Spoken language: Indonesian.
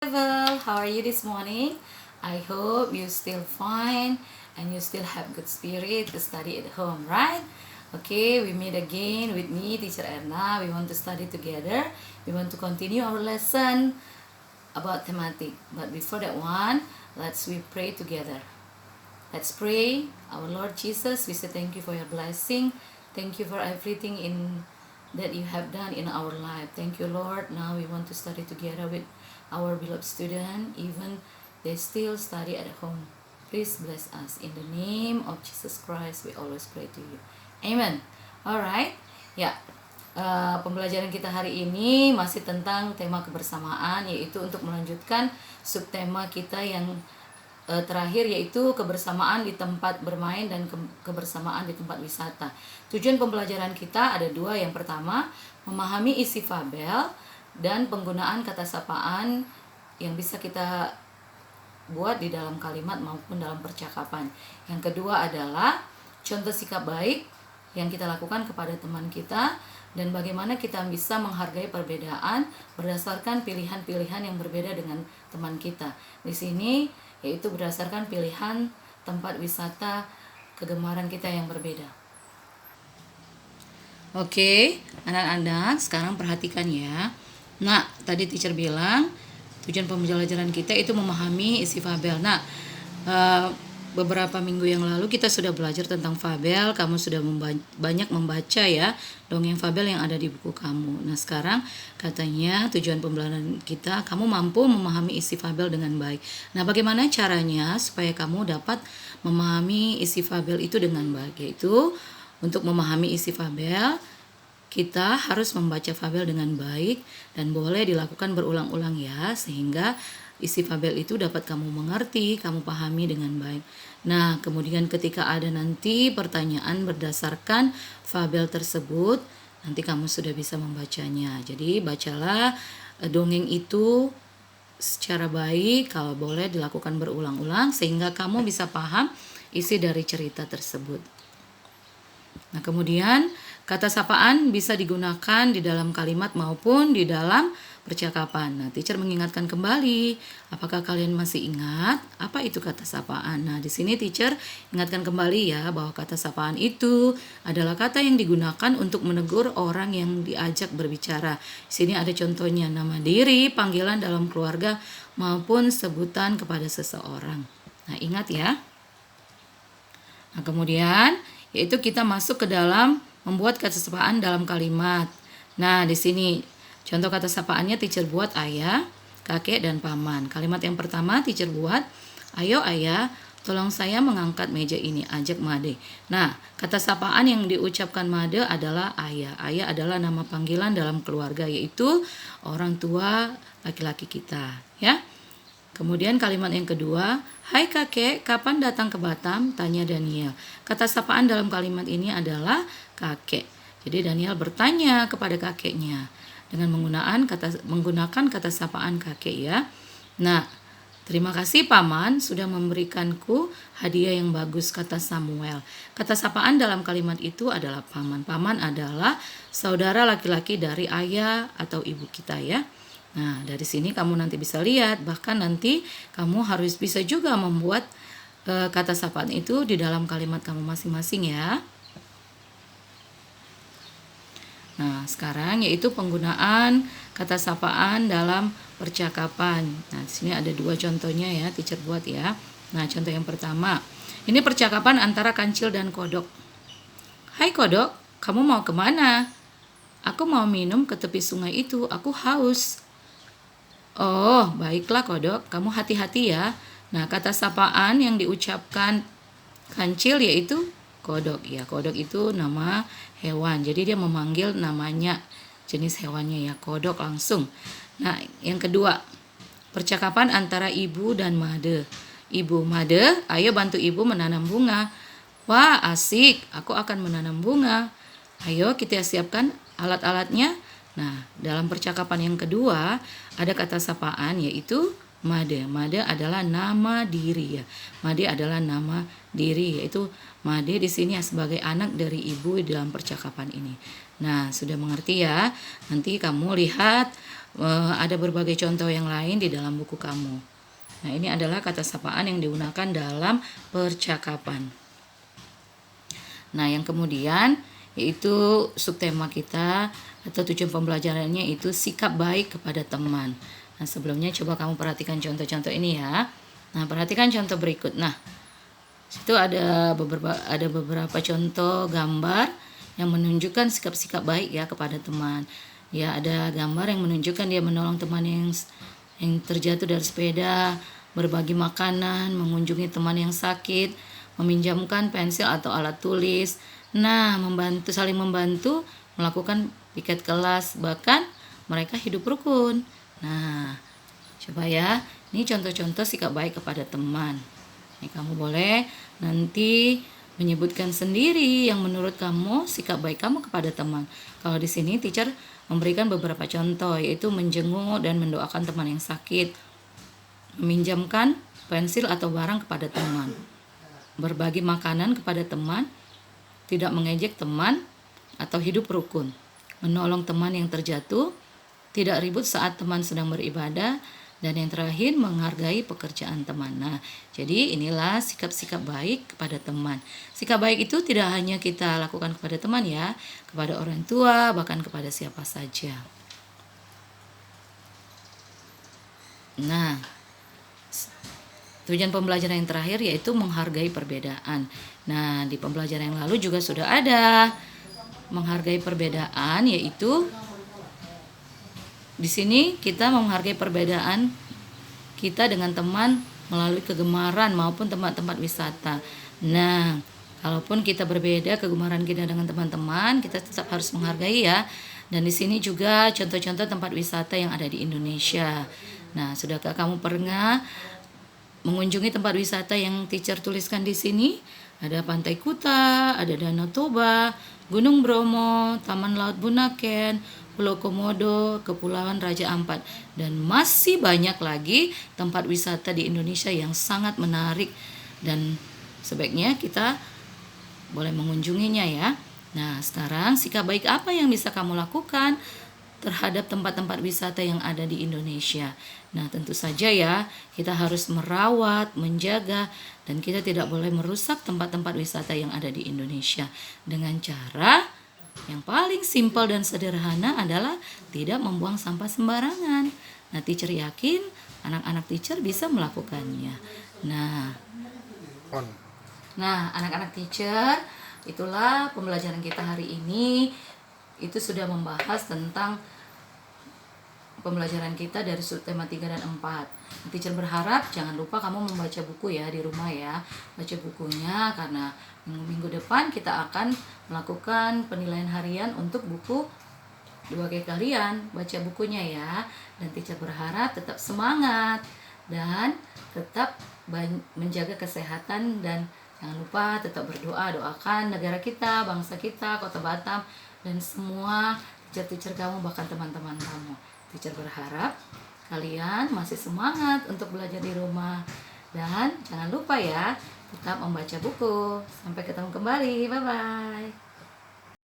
Level, how are you this morning? I hope you still fine and you still have good spirit to study at home, right? Okay, we meet again with me, Teacher Erna. We want to study together. We want to continue our lesson about thematic. But before that one, we pray together. Let's pray. Our Lord Jesus, we say thank you for your blessing. Thank you for everything that you have done in our life. Thank you, Lord. Now we want to study together with our beloved student, even they still study at home. Please bless us. In the name of Jesus Christ, we always pray to you. Amen. Alright. Ya, pembelajaran kita hari ini masih tentang tema kebersamaan, yaitu untuk melanjutkan subtema kita yang terakhir, yaitu kebersamaan di tempat bermain dan kebersamaan di tempat wisata. Tujuan pembelajaran kita ada dua. Yang pertama, memahami isi fabel dan penggunaan kata sapaan yang bisa kita buat di dalam kalimat maupun dalam percakapan. Yang kedua adalah contoh sikap baik yang kita lakukan kepada teman kita dan bagaimana kita bisa menghargai perbedaan berdasarkan pilihan-pilihan yang berbeda dengan teman kita. Di sini yaitu berdasarkan pilihan tempat wisata kegemaran kita yang berbeda. Oke, anak-anak sekarang perhatikan ya. Nah, tadi teacher bilang tujuan pembelajaran kita itu memahami isi fabel. Nah, beberapa minggu yang lalu kita sudah belajar tentang fabel. Kamu sudah banyak membaca ya dongeng fabel yang ada di buku kamu. Nah, sekarang katanya tujuan pembelajaran kita kamu mampu memahami isi fabel dengan baik. Nah, bagaimana caranya supaya kamu dapat memahami isi fabel itu dengan baik? Yaitu untuk memahami isi fabel, kita harus membaca fabel dengan baik dan boleh dilakukan berulang-ulang ya, sehingga isi fabel itu dapat kamu mengerti, kamu pahami dengan baik. Nah, kemudian ketika ada nanti pertanyaan berdasarkan fabel tersebut, nanti kamu sudah bisa membacanya. Jadi, bacalah dongeng itu secara baik, kalau boleh dilakukan berulang-ulang sehingga kamu bisa paham isi dari cerita tersebut. Nah, kemudian kata sapaan bisa digunakan di dalam kalimat maupun di dalam percakapan. Nah, teacher mengingatkan kembali, apakah kalian masih ingat apa itu kata sapaan? Nah, di sini teacher ingatkan kembali ya bahwa kata sapaan itu adalah kata yang digunakan untuk menegur orang yang diajak berbicara. Di sini ada contohnya, nama diri, panggilan dalam keluarga maupun sebutan kepada seseorang. Nah, ingat ya. Nah, kemudian yaitu kita masuk ke dalam membuat kata sapaan dalam kalimat. Nah, di sini contoh kata sapaannya teacher buat ayah, kakek, dan paman. Kalimat yang pertama teacher buat, ayo ayah, tolong saya mengangkat meja ini, ajak Made. Nah, kata sapaan yang diucapkan Made adalah ayah. Ayah adalah nama panggilan dalam keluarga, yaitu orang tua laki-laki kita, ya. Kemudian kalimat yang kedua, hai kakek, kapan datang ke Batam? Tanya Daniel. Kata sapaan dalam kalimat ini adalah kakek. Jadi Daniel bertanya kepada kakeknya dengan menggunakan kata sapaan kakek ya. Nah, terima kasih paman sudah memberikanku hadiah yang bagus, kata Samuel. Kata sapaan dalam kalimat itu adalah paman. Paman adalah saudara laki-laki dari ayah atau ibu kita ya. Nah, dari sini kamu nanti bisa lihat, bahkan nanti kamu harus bisa juga membuat kata sapaan itu di dalam kalimat kamu masing-masing ya. Nah, sekarang yaitu penggunaan kata sapaan dalam percakapan. Nah, di sini ada dua contohnya ya, teacher buat ya. Nah, contoh yang pertama, ini percakapan antara kancil dan kodok. Hai kodok, kamu mau kemana? Aku mau minum ke tepi sungai itu, aku haus. Oh, baiklah kodok, kamu hati-hati ya. Nah, kata sapaan yang diucapkan kancil yaitu kodok. Ya, kodok itu nama hewan. Jadi dia memanggil namanya, jenis hewannya ya, kodok langsung. Nah, yang kedua, percakapan antara ibu dan Made. Ibu, Made, ayo bantu ibu menanam bunga. Wah, asik, aku akan menanam bunga. Ayo kita siapkan alat-alatnya. Nah, dalam percakapan yang kedua ada kata sapaan yaitu Made. Made adalah nama diri ya. Made adalah nama diri, yaitu Made di sini sebagai anak dari ibu dalam percakapan ini. Nah, sudah mengerti ya? Nanti kamu lihat ada berbagai contoh yang lain di dalam buku kamu. Nah, ini adalah kata sapaan yang digunakan dalam percakapan. Nah, yang kemudian yaitu subtema kita atau tujuan pembelajarannya itu sikap baik kepada teman. Nah, sebelumnya coba kamu perhatikan contoh-contoh ini ya. Nah, perhatikan contoh berikut. Nah, situ ada beberapa contoh gambar yang menunjukkan sikap-sikap baik ya kepada teman. Ya, ada gambar yang menunjukkan dia menolong teman yang terjatuh dari sepeda, berbagi makanan, mengunjungi teman yang sakit, meminjamkan pensil atau alat tulis. Nah, saling membantu, melakukan piket kelas, bahkan mereka hidup rukun. Nah, coba ya, ini contoh-contoh sikap baik kepada teman. Ini kamu boleh nanti menyebutkan sendiri yang menurut kamu sikap baik kamu kepada teman. Kalau di sini teacher memberikan beberapa contoh, yaitu menjenguk dan mendoakan teman yang sakit, meminjamkan pensil atau barang kepada teman, berbagi makanan kepada teman, tidak mengejek teman, atau hidup rukun, menolong teman yang terjatuh, tidak ribut saat teman sedang beribadah, dan yang terakhir menghargai pekerjaan teman. Nah, jadi inilah sikap-sikap baik kepada teman. Sikap baik itu tidak hanya kita lakukan kepada teman ya, kepada orang tua, bahkan kepada siapa saja. Nah, tujuan pembelajaran yang terakhir yaitu menghargai perbedaan. Nah, di pembelajaran yang lalu juga sudah ada menghargai perbedaan, yaitu di sini kita menghargai perbedaan kita dengan teman melalui kegemaran maupun tempat-tempat wisata. Nah, kalaupun kita berbeda kegemaran kita dengan teman-teman, kita tetap harus menghargai ya. Dan di sini juga contoh-contoh tempat wisata yang ada di Indonesia. Nah, sudahkah kamu pernah mengunjungi tempat wisata yang teacher tuliskan di sini? Ada Pantai Kuta, ada Danau Toba, Gunung Bromo, Taman Laut Bunaken, Pulau Komodo, Kepulauan Raja Ampat, dan masih banyak lagi tempat wisata di Indonesia yang sangat menarik dan sebaiknya kita boleh mengunjunginya ya. Nah, sekarang sikap baik apa yang bisa kamu lakukan terhadap tempat-tempat wisata yang ada di Indonesia? Nah, tentu saja ya, kita harus merawat, menjaga, dan kita tidak boleh merusak tempat-tempat wisata yang ada di Indonesia dengan cara yang paling simpel dan sederhana adalah tidak membuang sampah sembarangan. Nah, teacher yakin anak-anak teacher bisa melakukannya. Nah, anak-anak teacher, itulah pembelajaran kita hari ini. Itu sudah membahas tentang pembelajaran kita dari subtema 3 dan 4. Teacher berharap jangan lupa kamu membaca buku ya di rumah ya. Baca bukunya karena minggu depan kita akan melakukan penilaian harian untuk buku 2G kalian. Baca bukunya ya. Dan teacher berharap tetap semangat dan tetap menjaga kesehatan, dan jangan lupa tetap berdoa, doakan negara kita, bangsa kita, Kota Batam, dan semua teacher-teacher kamu, bahkan teman-teman kamu. Teacher berharap kalian masih semangat untuk belajar di rumah. Dan jangan lupa ya, tetap membaca buku. Sampai ketemu kembali. Bye-bye.